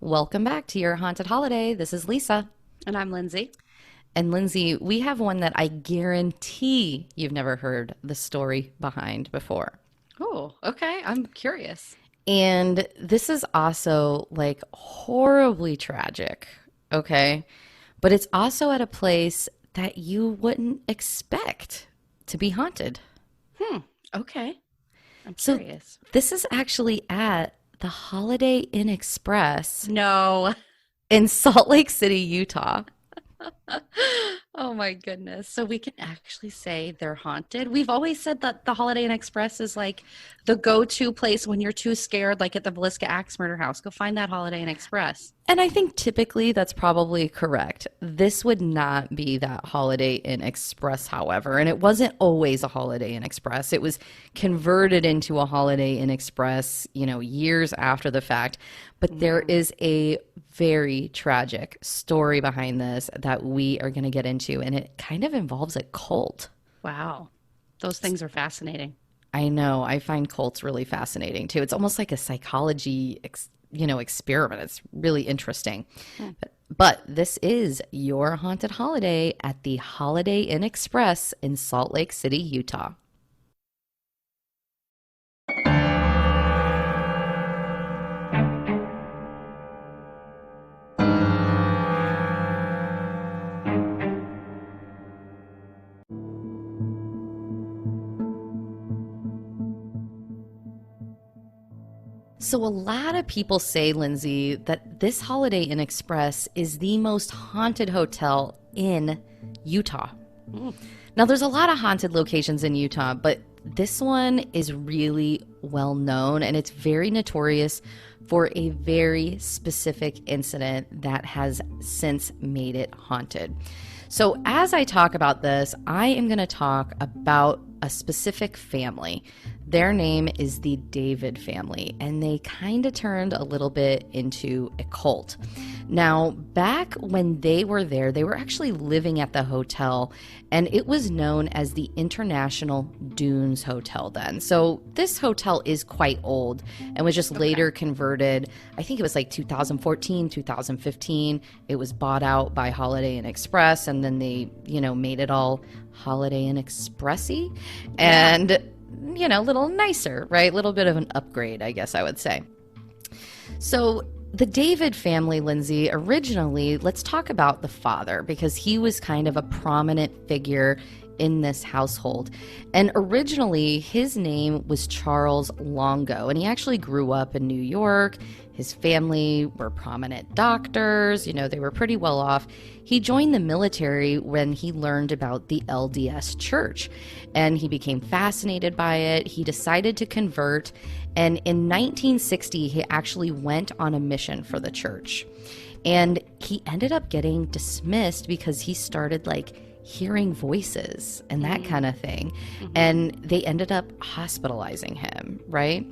Welcome back to your haunted holiday. This is Lisa. And I'm Lindsay. And Lindsay, we have one that I guarantee you've never heard the story behind before. Oh, okay. I'm curious. And this is also like horribly tragic, okay? But it's also at a place that you wouldn't expect to be haunted. Hmm. Okay. I'm So curious. this is actually at the Holiday Inn Express No. in Salt Lake City, Utah. Oh my goodness. So we can actually say they're haunted. We've always said that the Holiday Inn Express is like the go-to place when you're too scared, like at the Villisca Axe Murder House. Go find that Holiday Inn Express. And I think typically that's probably correct. This would not be that Holiday Inn Express, however, and it wasn't always a Holiday Inn Express. It was converted into a Holiday Inn Express, years after the fact. But there Mm. is a very tragic story behind this that we are going to get into, and it kind of involves a cult. Wow. Those things are fascinating. I know. I find cults really fascinating too. It's almost like a psychology, experiment. It's really interesting. Hmm. But this is your haunted holiday at the Holiday Inn Express in Salt Lake City, Utah. So, a lot of people say, Lindsay, that this Holiday Inn Express is the most haunted hotel in Utah. Mm. Now, there's a lot of haunted locations in Utah, but this one is really well known and it's very notorious for a very specific incident that has since made it haunted. So, as I talk about this, I am going to talk about a specific family. Their name is the David family, and they kind of turned a little bit into a cult. Now, back when they were there, they were actually living at the hotel, and it was known as the International Dunes Hotel then. So this hotel is quite old and was just later converted. I think it was like 2014, 2015. It was bought out by Holiday Inn Express, and then they, made it all Holiday Inn Expressy and, a little nicer, right? A little bit of an upgrade, I guess I would say. So the David family, Lindsay, originally, let's talk about the father because he was kind of a prominent figure in this household. And originally, his name was Charles Longo, and he actually grew up in New York. His family were prominent doctors, they were pretty well off. He joined the military when he learned about the LDS church, and he became fascinated by it. He decided to convert, and in 1960, he actually went on a mission for the church. And he ended up getting dismissed because he started hearing voices and that kind of thing. Mm-hmm. And they ended up hospitalizing him, right?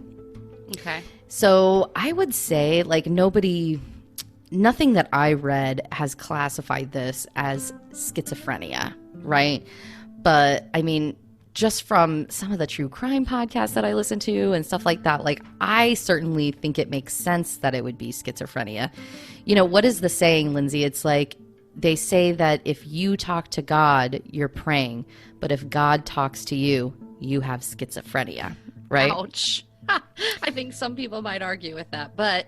Okay. So I would say nothing that I read has classified this as schizophrenia, right? But I mean, just from some of the true crime podcasts that I listen to and stuff like that, I certainly think it makes sense that it would be schizophrenia. What is the saying, Lindsay? It's like, they say that if you talk to God, you're praying, but if God talks to you, you have schizophrenia, right? Ouch. I think some people might argue with that, but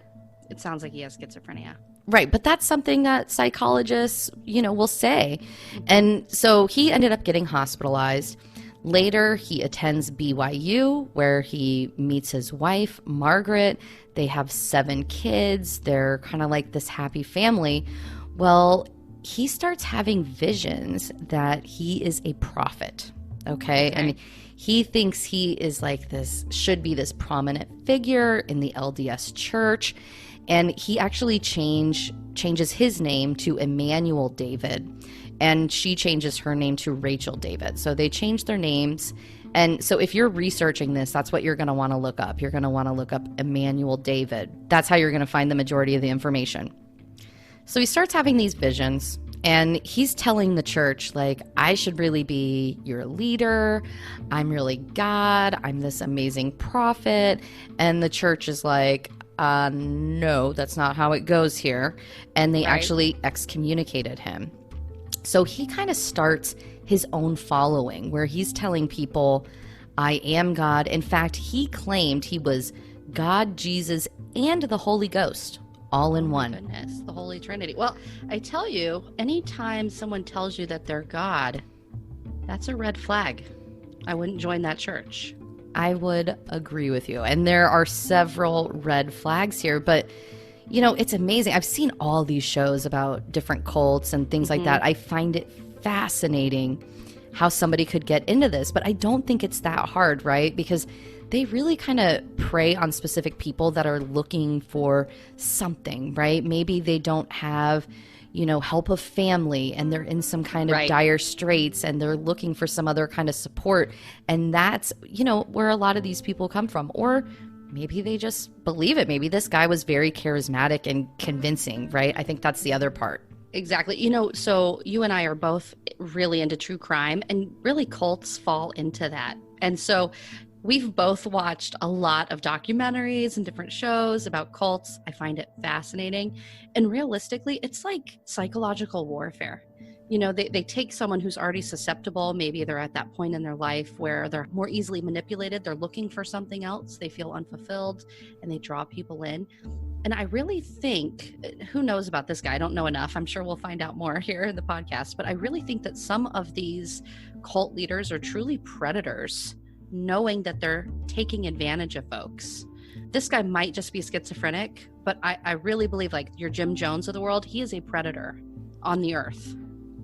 it sounds like he has schizophrenia. Right, but that's something that psychologists, will say. And so he ended up getting hospitalized. Later, he attends BYU, where he meets his wife, Margaret. They have 7 kids. They're kind of like this happy family. Well, he starts having visions that he is a prophet, okay? And he thinks he is should be this prominent figure in the LDS church. And he actually changes his name to Emmanuel David, and she changes her name to Rachel David. So they change their names. And so if you're researching this, that's what you're going to want to look up. You're going to want to look up Emmanuel David. That's how you're going to find the majority of the information. So he starts having these visions, and he's telling the church, I should really be your leader. I'm really God. I'm this amazing prophet. And the church is like, no, that's not how it goes here. And they Right. actually excommunicated him. So he kind of starts his own following where he's telling people, I am God. In fact, he claimed he was God, Jesus, and the Holy Ghost all in one. Goodness, the Holy Trinity. Well, I tell you, anytime someone tells you that they're God, that's a red flag. I wouldn't join that church. I would agree with you. And there are several red flags here, but you know, it's amazing. I've seen all these shows about different cults and things like that. I find it fascinating how somebody could get into this, but I don't think it's that hard, right? Because they really kind of prey on specific people that are looking for something, right? Maybe they don't have, you know, help of family and they're in some kind of Right. dire straits and they're looking for some other kind of support. And that's, you know, where a lot of these people come from. Or maybe they just believe it. Maybe this guy was very charismatic and convincing, right? I think that's the other part. Exactly. You know, so you and I are both really into true crime, and really cults fall into that. And so we've both watched a lot of documentaries and different shows about cults. I find it fascinating. And realistically, it's like psychological warfare. You know, they take someone who's already susceptible. Maybe they're at that point in their life where they're more easily manipulated. They're looking for something else. They feel unfulfilled, and they draw people in. And I really think, who knows about this guy? I don't know enough. I'm sure we'll find out more here in the podcast. But I really think that some of these cult leaders are truly predators, knowing that they're taking advantage of folks. This guy might just be schizophrenic, but I really believe, like your Jim Jones of the world, he is a predator on the earth.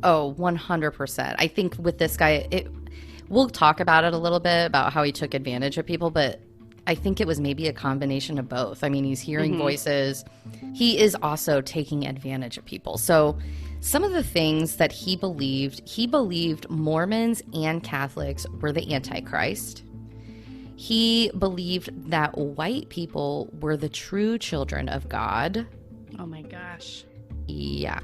Oh, 100%. I think with this guy, we'll talk about it a little bit about how he took advantage of people, but I think it was maybe a combination of both. I mean, he's hearing voices. He is also taking advantage of people. So some of the things that he believed Mormons and Catholics were the Antichrist. He believed that white people were the true children of God. Oh my gosh. Yeah.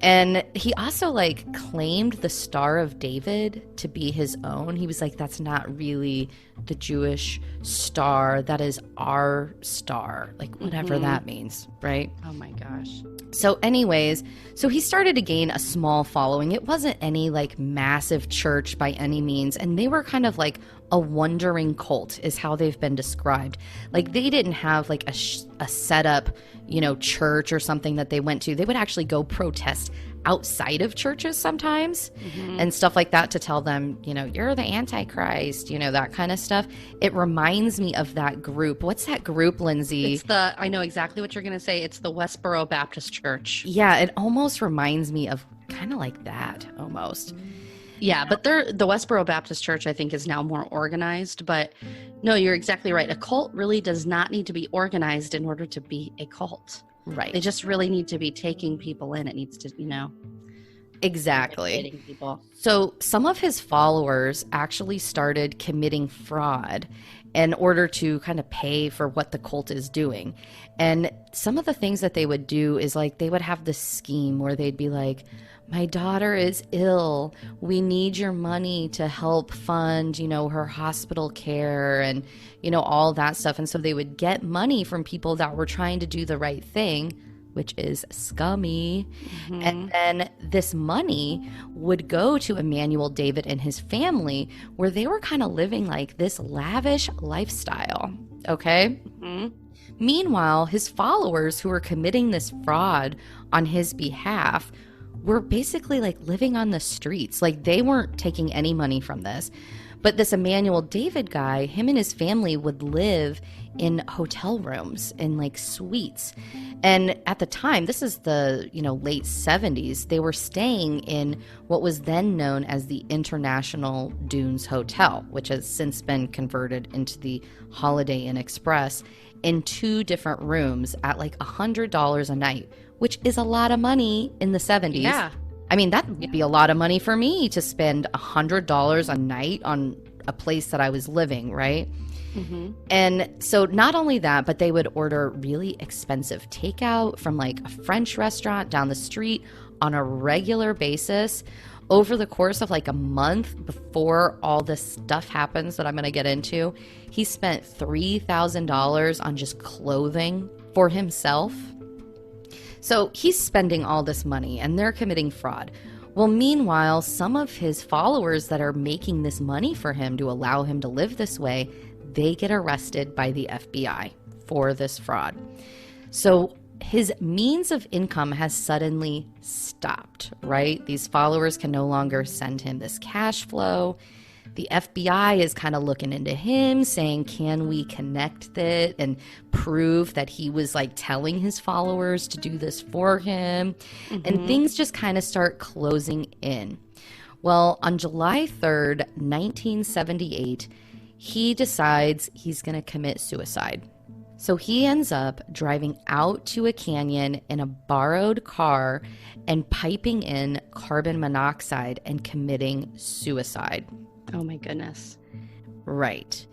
And he also like claimed the Star of David to be his own. He was like, that's not really the Jewish star. That is our star, like whatever that means, right? Oh my gosh. So anyways, so he started to gain a small following. It wasn't any like massive church by any means. And they were kind of like a wandering cult is how they've been described. Like they didn't have like a setup, you know, church or something that they went to. They would actually go protest outside of churches sometimes and stuff like that to tell them, you know, you're the Antichrist, you know, that kind of stuff. It reminds me of that group. What's that group, Lindsay? I know exactly what you're going to say. It's the Westboro Baptist Church. Yeah, it almost reminds me of kind of like that almost. Yeah, but the Westboro Baptist Church, I think, is now more organized. But no, you're exactly right. A cult really does not need to be organized in order to be a cult. Right. They just really need to be taking people in. It needs to, you know. Exactly. Manipulating people. So some of his followers actually started committing fraud in order to kind of pay for what the cult is doing. And some of the things that they would do is like they would have this scheme where they'd be like, my daughter is ill. We need your money to help fund, you know, her hospital care and, you know, all that stuff. And so they would get money from people that were trying to do the right thing, which is scummy. And then this money would go to Emmanuel David and his family, where they were kind of living like this lavish lifestyle. Okay. Meanwhile, his followers who were committing this fraud on his behalf were basically like living on the streets. Like they weren't taking any money from this. But this Emmanuel David guy, him and his family would live in hotel rooms, in like suites. And at the time, this is the, you know, late 70s, they were staying in what was then known as the International Dunes Hotel, which has since been converted into the Holiday Inn Express, in 2 different rooms at like $100 a night, which is a lot of money in the 70s. Yeah. I mean, that would be a lot of money for me to spend $100 a night on a place that I was living, right? And so not only that, but they would order really expensive takeout from like a French restaurant down the street on a regular basis. Over the course of like a month before all this stuff happens that I'm going to get into, he spent $3,000 on just clothing for himself. So he's spending all this money and they're committing fraud. Well, meanwhile, some of his followers that are making this money for him to allow him to live this way, they get arrested by the FBI for this fraud. So his means of income has suddenly stopped, right? These followers can no longer send him this cash flow. The FBI is kind of looking into him, saying, can we connect it and prove that he was like telling his followers to do this for him? And things just kind of start closing in. Well, on July 3rd, 1978, he decides he's going to commit suicide. So he ends up driving out to a canyon in a borrowed car and piping in carbon monoxide and committing suicide. Oh my goodness. Right.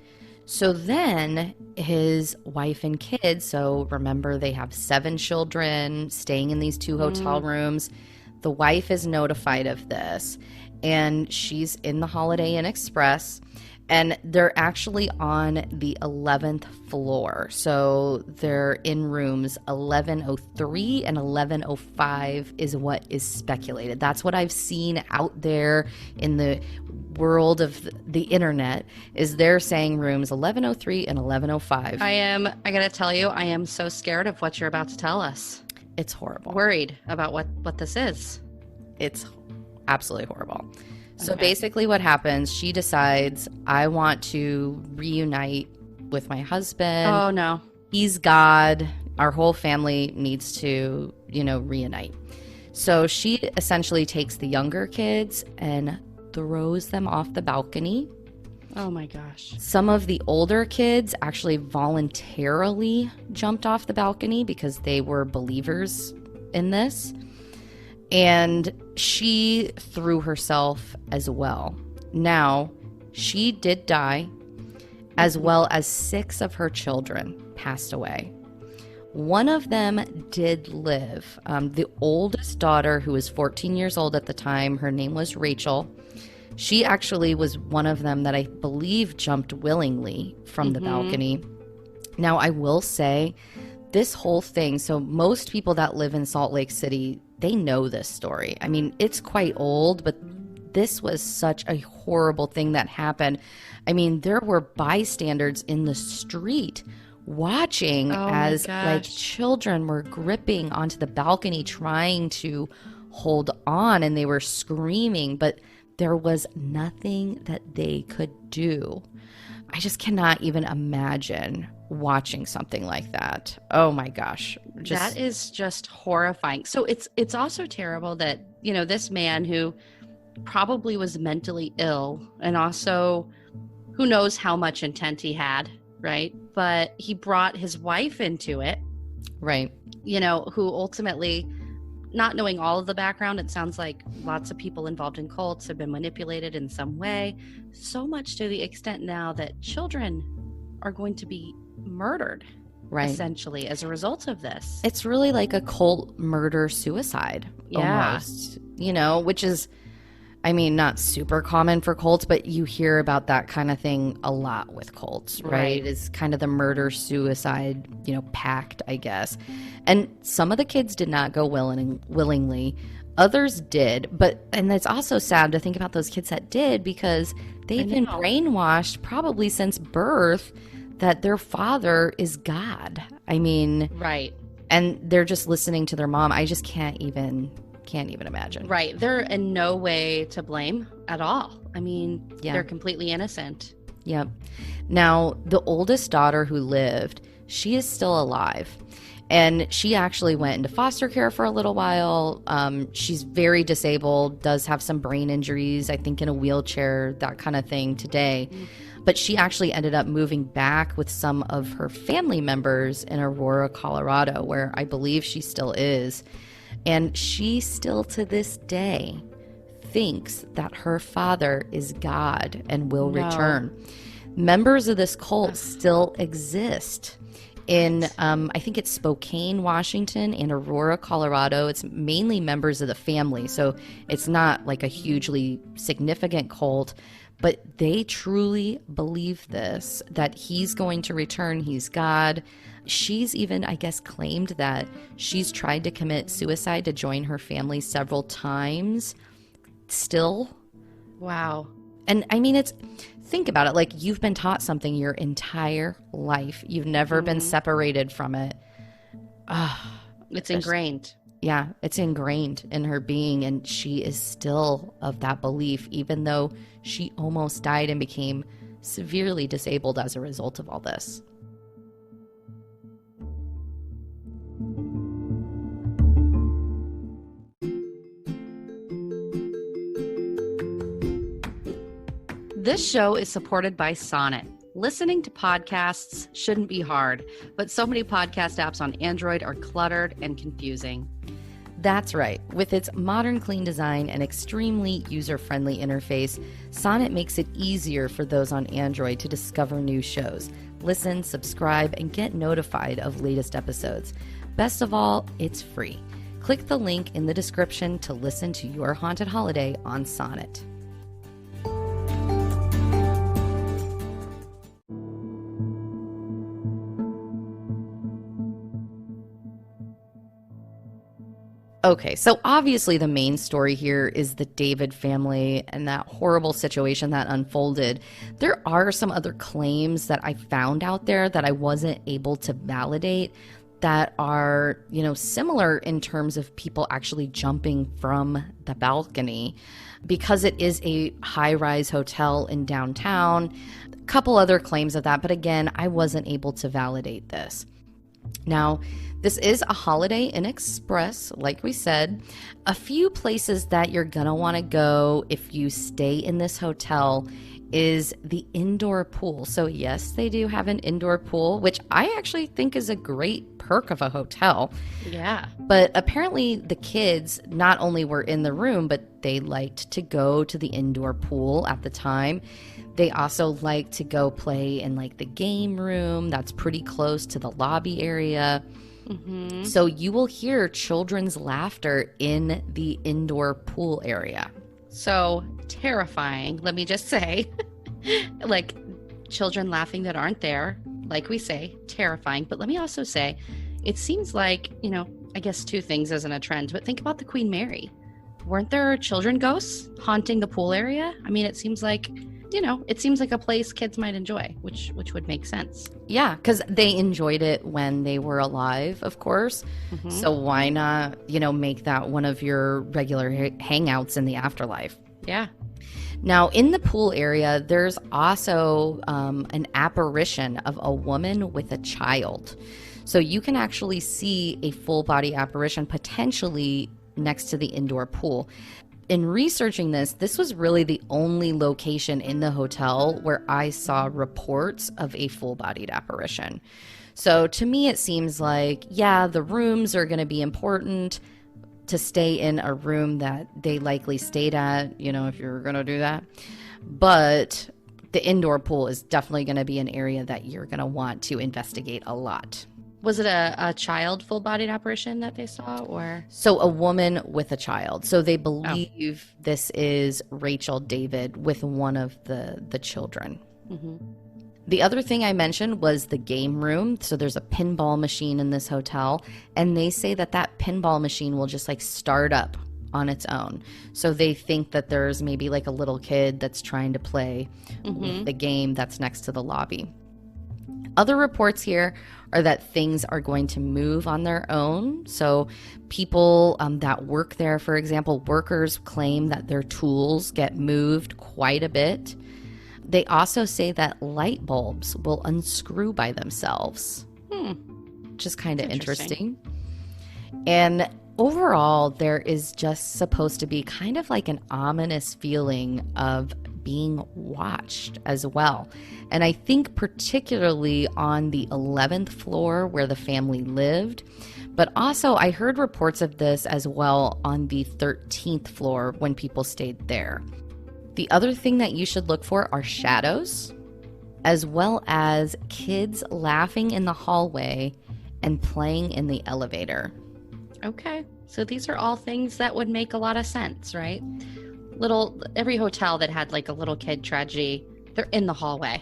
So then his wife and kids, so remember they have 7 children staying in these 2 hotel rooms. The wife is notified of this and she's in the Holiday Inn Express. And they're actually on the 11th floor. So they're in rooms 1103 and 1105 is what is speculated. That's what I've seen out there in the world of the internet, is they're saying rooms 1103 and 1105. I gotta tell you, I am so scared of what you're about to tell us. It's horrible. Worried about what this is. It's absolutely horrible. So basically what happens, she decides, I want to reunite with my husband. Oh, no. He's God. Our whole family needs to, reunite. So she essentially takes the younger kids and throws them off the balcony. Oh, my gosh. Some of the older kids actually voluntarily jumped off the balcony because they were believers in this. And she threw herself as well. Now, she did die, as well as 6 of her children passed away. One of them did live. The oldest daughter, who was 14 years old at the time, her name was Rachel. She actually was one of them that I believe jumped willingly from the balcony. Now, I will say, this whole thing, so most people that live in Salt Lake City, they know this story. I mean, it's quite old, but this was such a horrible thing that happened. I mean, there were bystanders in the street watching as like children were gripping onto the balcony trying to hold on, and they were screaming, but there was nothing that they could do. I just cannot even imagine watching something like that. Oh my gosh. That is just horrifying. So it's also terrible that, this man who probably was mentally ill, and also who knows how much intent he had, right? But he brought his wife into it. Right. Who ultimately, not knowing all of the background, it sounds like lots of people involved in cults have been manipulated in some way, so much to the extent now that children are going to be murdered, right, essentially, as a result of this. It's really like a cult murder suicide, almost, which is, I mean, not super common for cults, but you hear about that kind of thing a lot with cults, right? It's kind of the murder suicide, pact, I guess. And some of the kids did not go willingly. Others did, and it's also sad to think about those kids that did, because they've been brainwashed probably since birth that their father is God. I mean, right. And they're just listening to their mom. I just can't even imagine. Right. They're in no way to blame at all. I mean, they're completely innocent. Yep. Now, the oldest daughter who lived, she is still alive. And she actually went into foster care for a little while. She's very disabled, does have some brain injuries, I think in a wheelchair, that kind of thing today. But she actually ended up moving back with some of her family members in Aurora, Colorado, where I believe she still is. And she still to this day thinks that her father is God and will return. Members of this cult still exist In, I think it's Spokane, Washington, and Aurora, Colorado. It's mainly members of the family, so it's not like a hugely significant cult, but they truly believe this, that he's going to return, he's God. She's even, I guess, claimed that she's tried to commit suicide to join her family several times still. Wow. And I mean, think about it, like you've been taught something your entire life. You've never been separated from it. It's ingrained. Yeah, it's ingrained in her being, and she is still of that belief, even though she almost died and became severely disabled as a result of all this. This show is supported by Sonnet. Listening to podcasts shouldn't be hard, but so many podcast apps on Android are cluttered and confusing. That's right. With its modern, clean design and extremely user-friendly interface, Sonnet makes it easier for those on Android to discover new shows, listen, subscribe, and get notified of latest episodes. Best of all, it's free. Click the link in the description to listen to your haunted holiday on Sonnet. Okay, so obviously the main story here is the David family and that horrible situation that unfolded. There are some other claims that I found out there that I wasn't able to validate that are, similar in terms of people actually jumping from the balcony because it is a high-rise hotel in downtown. A couple other claims of that, but again, I wasn't able to validate this. Now, this is a Holiday Inn Express, like we said. A few places that you're going to want to go if you stay in this hotel is the indoor pool. So yes, they do have an indoor pool, which I actually think is a great perk of a hotel. Yeah. But apparently the kids not only were in the room, but they liked to go to the indoor pool at the time. They also like to go play in like the game room that's pretty close to the lobby area. Mm-hmm. So you will hear children's laughter in the indoor pool area. So terrifying, let me just say. Like children laughing that aren't there, like we say, terrifying. But let me also say, it seems like, I guess two things isn't a trend, but think about the Queen Mary. Weren't there children ghosts haunting the pool area? I mean, it seems like a place kids might enjoy, which would make sense. Yeah, because they enjoyed it when they were alive, of course. Mm-hmm. So why not, make that one of your regular hangouts in the afterlife? Yeah. Now, in the pool area, there's also an apparition of a woman with a child. So you can actually see a full body apparition potentially next to the indoor pool. In researching this was really the only location in the hotel where I saw reports of a full-bodied apparition. So to me, it seems like, yeah, the rooms are going to be important to stay in a room that they likely stayed at, if you're going to do that. But the indoor pool is definitely going to be an area that you're going to want to investigate a lot. Was it a child full-bodied apparition that they saw, or? So a woman with a child. So they believe this is Rachel David with one of the children. Mm-hmm. The other thing I mentioned was the game room. So there's a pinball machine in this hotel, and they say that pinball machine will just like start up on its own. So they think that there's maybe like a little kid that's trying to play with the game that's next to the lobby. Other reports here are that things are going to move on their own. So people that work there, for example, workers claim that their tools get moved quite a bit. They also say that light bulbs will unscrew by themselves, which is kind of interesting. And overall, there is just supposed to be kind of like an ominous feeling of being watched as well. And I think particularly on the 11th floor where the family lived, but also I heard reports of this as well on the 13th floor when people stayed there. The other thing that you should look for are shadows. as well as kids laughing in the hallway and playing in the elevator. Okay. So these are all things that would make a lot of sense, right? Every hotel that had like a little kid tragedy, they're in the hallway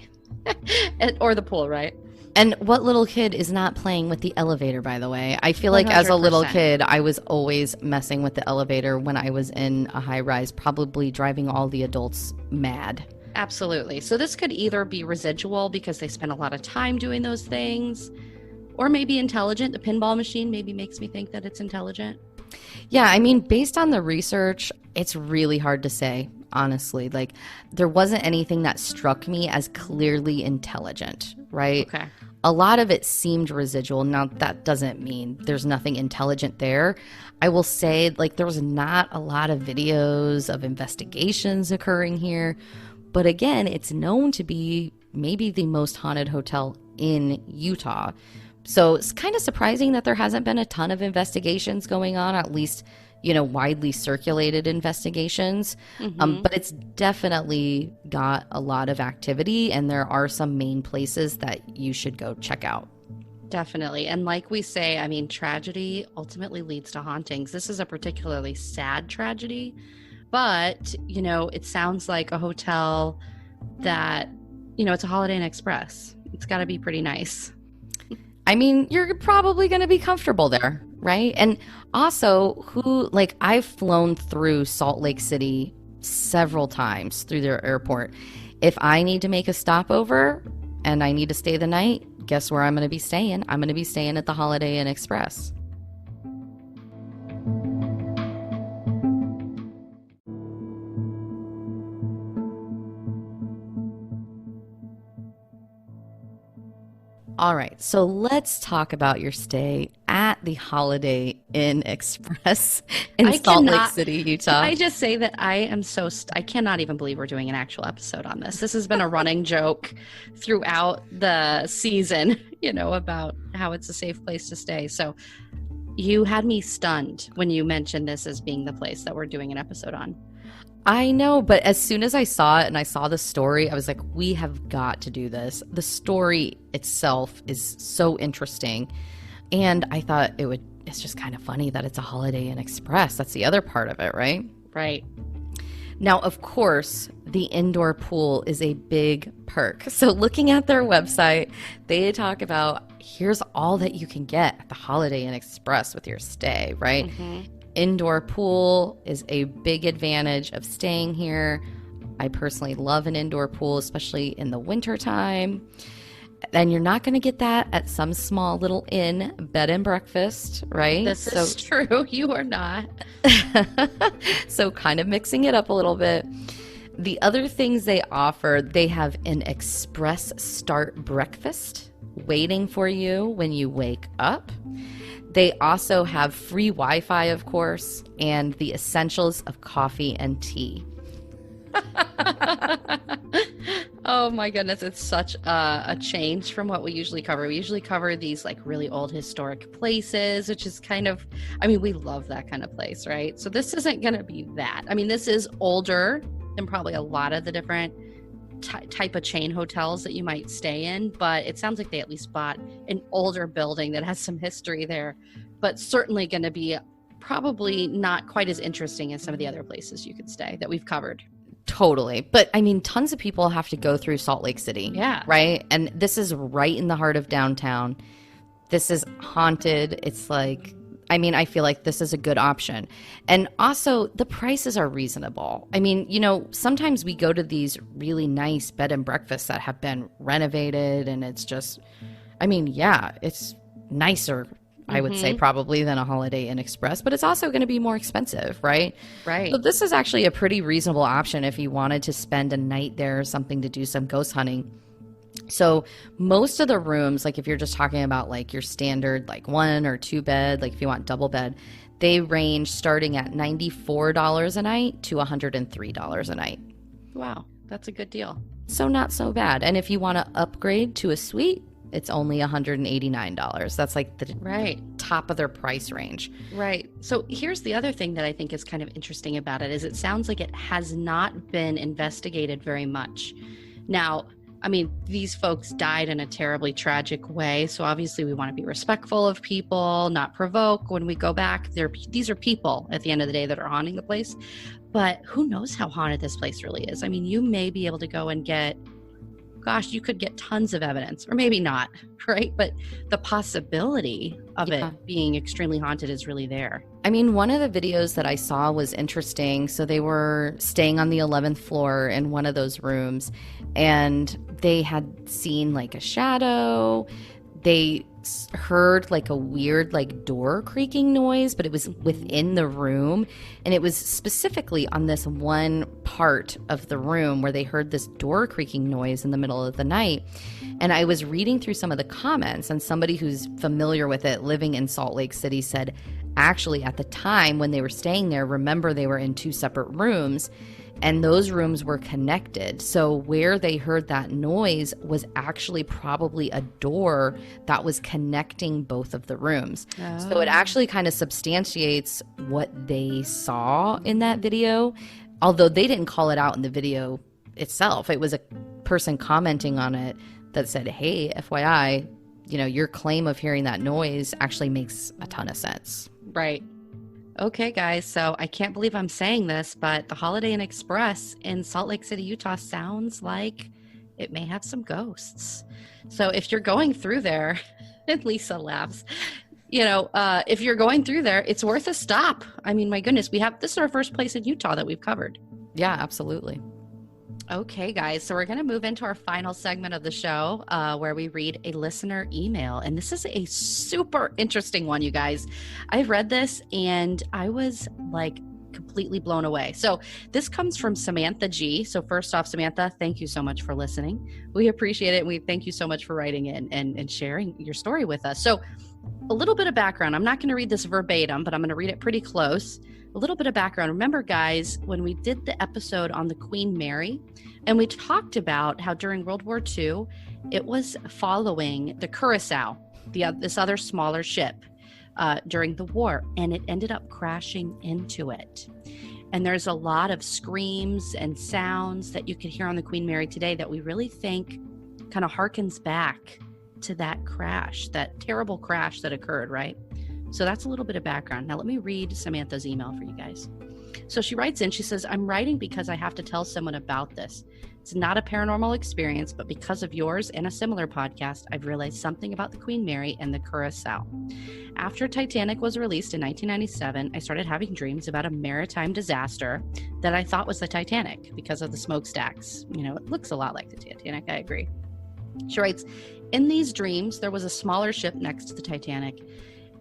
or the pool, right? And what little kid is not playing with the elevator, by the way? I feel like as a 100%. little kid, I was always messing with the elevator when I was in a high rise, probably driving all the adults mad. Absolutely. So this could either be residual because they spend a lot of time doing those things, or maybe intelligent. The pinball machine maybe makes me think that it's intelligent. Yeah, I mean, based on the research, it's really hard to say, honestly. Like, there wasn't anything that struck me as clearly intelligent, right? Okay. A lot of it seemed residual. Now, that doesn't mean there's nothing intelligent there. I will say, like, there was not a lot of videos of investigations occurring here. But again, it's known to be maybe the most haunted hotel in Utah. So it's kind of surprising that there hasn't been a ton of investigations going on, at least, widely circulated investigations. But it's definitely got a lot of activity, and there are some main places that you should go check out. Definitely. And like we say, I mean, tragedy ultimately leads to hauntings. This is a particularly sad tragedy, but, it sounds like a hotel that, it's a Holiday Inn Express. It's got to be pretty nice. I mean, you're probably going to be comfortable there, right? And also, I've flown through Salt Lake City several times through their airport. If I need to make a stopover and I need to stay the night, guess where I'm going to be staying? I'm going to be staying at the Holiday Inn Express. All right, so let's talk about your stay at the Holiday Inn Express in Salt Lake City, Utah. I just say that I am I cannot even believe we're doing an actual episode on this. This has been a running joke throughout the season, about how it's a safe place to stay. So you had me stunned when you mentioned this as being the place that we're doing an episode on. I know, but as soon as I saw it and I saw the story, I was like, we have got to do this. The story itself is so interesting. And I thought it's just kind of funny that it's a Holiday Inn Express. That's the other part of it, right? Right. Now, of course, the indoor pool is a big perk. So looking at their website, they talk about here's all that you can get at the Holiday Inn Express with your stay, right? Mm-hmm. Indoor pool is a big advantage of staying here. I personally love an indoor pool, especially in the wintertime. And you're not going to get that at some small little inn bed and breakfast, right? This is true. You are not. So kind of mixing it up a little bit. The other things they offer, they have an express start breakfast waiting for you when you wake up. They also have free Wi-Fi, of course, and the essentials of coffee and tea. Oh my goodness, it's such a change from what we usually cover. We usually cover these like really old historic places, which is we love that kind of place, right? So this isn't going to be that. I mean, this is older than probably a lot of the different type of chain hotels that you might stay in, but it sounds like they at least bought an older building that has some history there, but certainly going to be probably not quite as interesting as some of the other places you could stay that we've covered. Totally. But I mean, tons of people have to go through Salt Lake City. Yeah. Right? And this is right in the heart of downtown. This is haunted. It's like, I feel like this is a good option. And also, the prices are reasonable. I mean, sometimes we go to these really nice bed and breakfasts that have been renovated, and it's just, it's nicer, I would say, probably than a Holiday Inn Express, but it's also going to be more expensive, right? Right. So this is actually a pretty reasonable option if you wanted to spend a night there or something to do some ghost hunting. So most of the rooms, like if you're just talking about like your standard like 1 or 2 bed, like if you want double bed, they range starting at $94 a night to $103 a night. Wow, that's a good deal. So not so bad. And if you want to upgrade to a suite, it's only $189. That's like the top of their price range. Right. So here's the other thing that I think is kind of interesting about it is it sounds like it has not been investigated very much. Now, I mean, these folks died in a terribly tragic way. So obviously we want to be respectful of people, not provoke when we go back. These are people at the end of the day that are haunting the place. But who knows how haunted this place really is? I mean, you may be able to go and get, gosh, you could get tons of evidence, or maybe not, right? But the possibility of it being extremely haunted is really there. I mean, one of the videos that I saw was interesting. So they were staying on the 11th floor in one of those rooms, and they had seen like a shadow. They heard like a weird like door creaking noise, but it was within the room, and it was specifically on this one part of the room where they heard this door creaking noise in the middle of the night. And I was reading through some of the comments, and somebody who's familiar with it, living in Salt Lake City, said actually at the time when they were staying there, remember they were in two separate rooms, and those rooms were connected. So where they heard that noise was actually probably a door that was connecting both of the rooms. Oh. So it actually kind of substantiates what they saw in that video, although they didn't call it out in the video itself. It was a person commenting on it that said, hey, FYI, you know, your claim of hearing that noise actually makes a ton of sense. Right. Okay, guys, so I can't believe I'm saying this, but the Holiday Inn Express in Salt Lake City, Utah sounds like it may have some ghosts. So if you're going through there, and Lisa laughs, you know, if you're going through there, it's worth a stop. I mean, my goodness, this is our first place in Utah that we've covered. Yeah, absolutely. Okay, guys, so we're going to move into our final segment of the show where we read a listener email. And this is a super interesting one, you guys. I read this and I was like completely blown away. So this comes from Samantha G. So first off, Samantha, thank you so much for listening. We appreciate it. And we thank you so much for writing in and sharing your story with us. So a little bit of background. I'm not going to read this verbatim, but I'm going to read it pretty close. A little bit of background. Remember, guys, when we did the episode on the Queen Mary, and we talked about how during World War II, it was following the Curacao, this other smaller ship during the war, and it ended up crashing into it. And there's a lot of screams and sounds that you could hear on the Queen Mary today that we really think kind of harkens back to that crash, that terrible crash that occurred, right? So that's a little bit of background. Now let me read Samantha's email for you guys. So she writes in, she says, I'm writing because I have to tell someone about this. It's not a paranormal experience, but because of yours and a similar podcast, I've realized something about the Queen Mary and the Curacao. After Titanic was released in 1997, I started having dreams about a maritime disaster that I thought was the Titanic because of the smokestacks. You know, it looks a lot like the Titanic, I agree. She writes, in these dreams, there was a smaller ship next to the Titanic,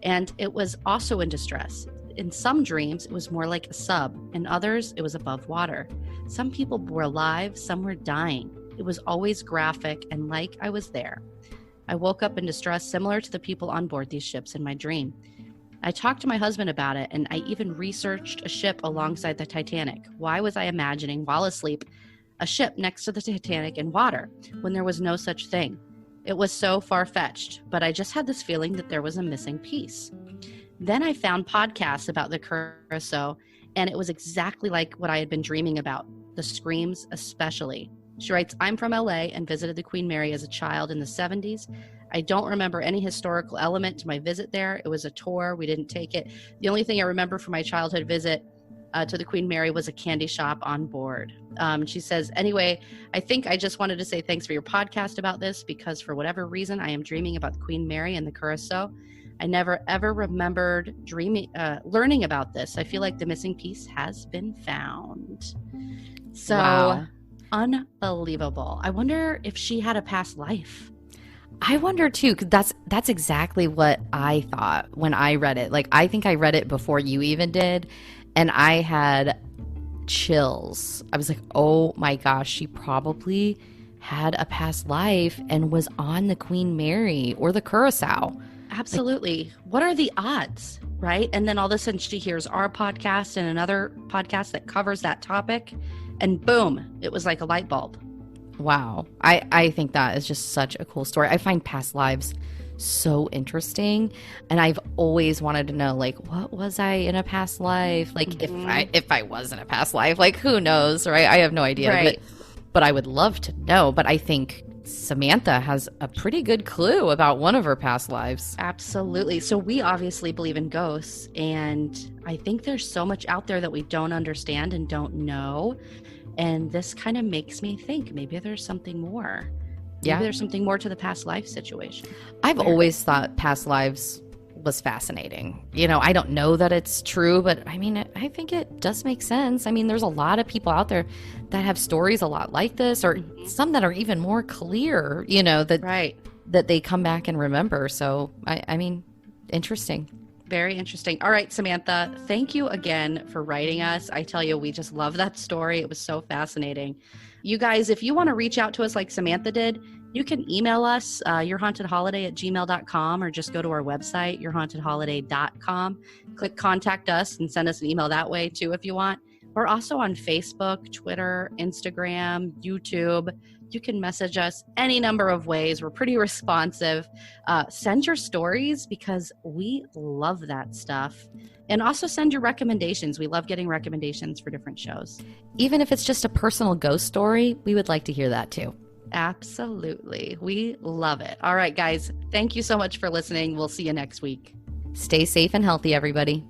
and it was also in distress. In some dreams, it was more like a sub. In others, it was above water. Some people were alive, some were dying. It was always graphic and like I was there. I woke up in distress similar to the people on board these ships in my dream. I talked to my husband about it, and I even researched a ship alongside the Titanic. Why was I imagining, while asleep, a ship next to the Titanic in water when there was no such thing? It was so far-fetched, but I just had this feeling that there was a missing piece. Then I found podcasts about the Curacao, and it was exactly like what I had been dreaming about, the screams especially. She writes, I'm from LA and visited the Queen Mary as a child in the 70s. I don't remember any historical element to my visit there. It was a tour. We didn't take it. The only thing I remember from my childhood visit to the Queen Mary was a candy shop on board. She says, anyway, I think I just wanted to say thanks for your podcast about this because for whatever reason, I am dreaming about the Queen Mary and the Curacao. I never ever remembered learning about this. I feel like the missing piece has been found. So wow. Unbelievable. I wonder if she had a past life. I wonder too, because that's exactly what I thought when I read it. Like, I think I read it before you even did, and I had chills. I was like, oh my gosh, she probably had a past life and was on the Queen Mary or the Curacao. Absolutely. What are the odds, right? And then all of a sudden she hears our podcast and another podcast that covers that topic, and boom, it was like a light bulb. Wow. I think that is just such a cool story. I find past lives so interesting, and I've always wanted to know, like, what was I in a past life? Like, if I was in a past life, like, who knows, right? I have no idea. Right. But I would love to know. But I think Samantha has a pretty good clue about one of her past lives. Absolutely. So we obviously believe in ghosts, and I think there's so much out there that we don't understand and don't know. And this kind of makes me think maybe there's something more. Maybe there's something more to the past life situation. I've always thought past lives was fascinating. I don't know that it's true, but I mean, I think it does make sense. I mean, there's a lot of people out there that have stories a lot like this, or some that are even more clear, that they come back and remember. So, I mean, interesting. Very interesting. All right, Samantha, thank you again for writing us. I tell you, we just love that story. It was so fascinating. You guys, if you want to reach out to us like Samantha did, you can email us, yourhauntedholiday@gmail.com, or just go to our website, yourhauntedholiday.com. Click contact us and send us an email that way too if you want. We're also on Facebook, Twitter, Instagram, YouTube. You can message us any number of ways. We're pretty responsive. Send your stories because we love that stuff. And also send your recommendations. We love getting recommendations for different shows. Even if it's just a personal ghost story, we would like to hear that too. Absolutely. We love it. All right, guys. Thank you so much for listening. We'll see you next week. Stay safe and healthy, everybody.